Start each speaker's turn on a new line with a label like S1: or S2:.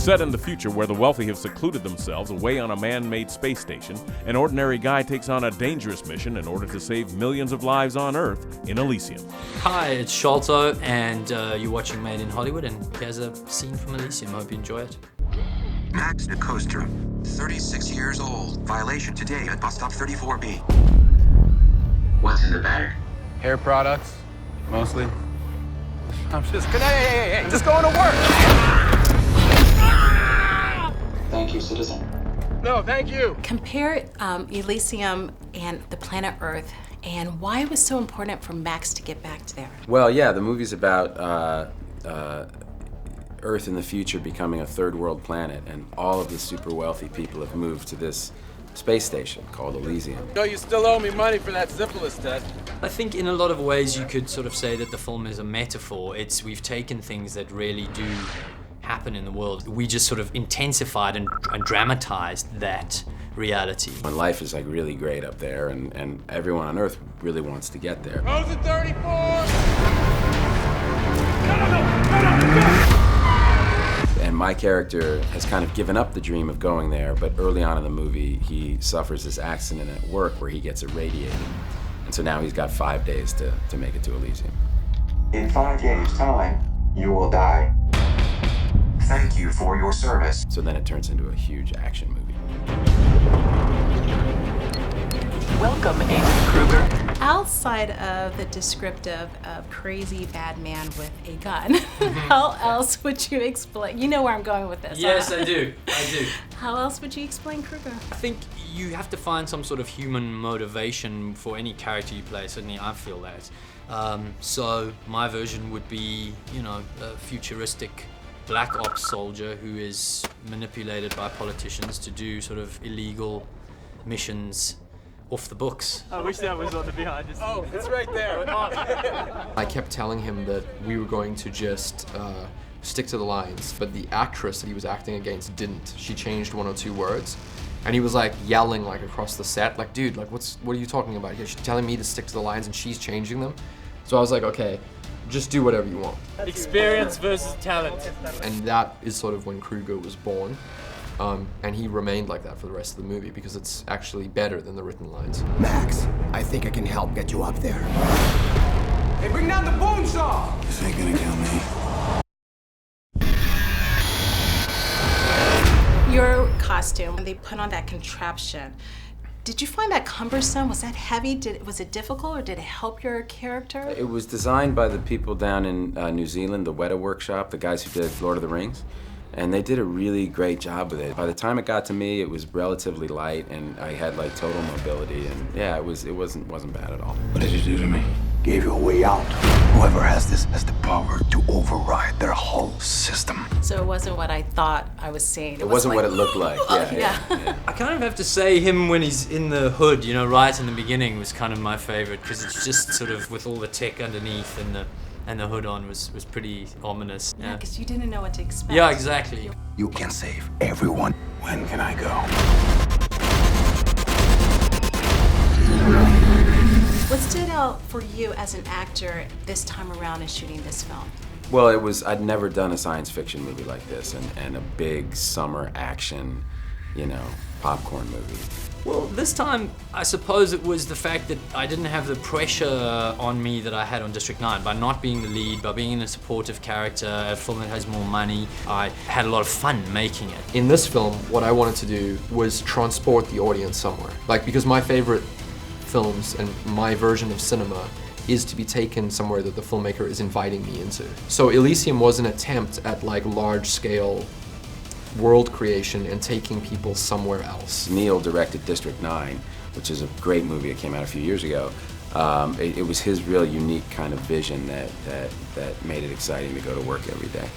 S1: Set in the future where the wealthy have secluded themselves away on a man-made space station, an ordinary guy takes on a dangerous mission in order to save millions of lives on Earth in Elysium.
S2: Hi, it's Sholto, and you're watching Made in Hollywood, and here's a scene from Elysium. Hope you enjoy it.
S3: Max DeCoster, 36 years old. Violation today at bus stop 34B. What's in the bag?
S4: Hair products, mostly. I'm just gonna, hey, just going to work!
S3: Thank you, citizen.
S4: No, thank you.
S5: Compare Elysium and the planet Earth, and why it was so important for Max to get back to there.
S6: Well, yeah, the movie's about Earth in the future becoming a third world planet, and all of the super wealthy people have moved to this space station called Elysium.
S4: No, you still owe me money for that syphilis test.
S2: I think in a lot of ways you could sort of say that the film is a metaphor. We've taken things that really do happen in the world. We just sort of intensified and dramatized that reality.
S6: When life is like really great up there, and everyone on Earth really wants to get there.
S4: How's it 34?
S6: And my character has kind of given up the dream of going there, but early on in the movie, he suffers this accident at work where he gets irradiated. And so now he's got 5 days to make it to Elysium.
S3: In 5 days' time, you will die. Thank you for your service.
S6: So then it turns into a huge action movie.
S7: Welcome, Agent Kruger.
S5: Outside of the descriptive of crazy bad man with a gun, how else would you explain? You know where I'm going with this.
S2: Yes,
S5: huh?
S2: I do.
S5: How else would you explain Kruger?
S2: I think you have to find some sort of human motivation for any character you play. Certainly I feel that. So my version would be, a futuristic black ops soldier who is manipulated by politicians to do sort of illegal missions off the books.
S8: I wish that was on the behind the scenes.
S4: Oh, it's right there.
S9: I kept telling him that we were going to just stick to the lines, but the actress that he was acting against didn't. She changed 1 or 2 words, and he was like yelling like across the set, like, dude, like what are you talking about here? She's telling me to stick to the lines and she's changing them. So I was like, okay, just do whatever you want.
S8: Experience versus talent.
S9: And that is sort of when Kruger was born. And he remained like that for the rest of the movie because it's actually better than the written lines.
S10: Max, I think I can help get you up there.
S4: Hey, bring down the boom saw!
S10: This ain't gonna kill me.
S5: Your costume, when they put on that contraption, did you find that cumbersome? Was that heavy? Was it difficult, or did it help your character?
S6: It was designed by the people down in New Zealand, the Weta Workshop, the guys who did Lord of the Rings. And they did a really great job with it. By the time it got to me, it was relatively light, and I had like total mobility, and yeah, it wasn't bad at all.
S10: What did you do to me? Gave you a way out. Whoever has this has the power to override their whole system.
S5: So it wasn't what I thought I was seeing.
S6: It wasn't what it looked like. Yeah.
S2: I kind of have to say him when he's in the hood, right in the beginning, was kind of my favorite because it's just sort of with all the tech underneath and the hood on was pretty ominous.
S5: Yeah, because you didn't know what to expect.
S2: Yeah, exactly.
S10: You can save everyone. When can I go?
S5: What stood out for you as an actor this time around in shooting this film?
S6: Well, I'd never done a science fiction movie like this, and a big summer action, popcorn movie.
S2: Well, this time, I suppose it was the fact that I didn't have the pressure on me that I had on District 9. By not being the lead, by being a supportive character, a film that has more money, I had a lot of fun making it.
S9: In this film, what I wanted to do was transport the audience somewhere. Because my favorite films and my version of cinema is to be taken somewhere that the filmmaker is inviting me into. So Elysium was an attempt at large-scale world creation and taking people somewhere else.
S6: Neil directed District 9, which is a great movie that came out a few years ago. It was his real unique kind of vision that made it exciting to go to work every day.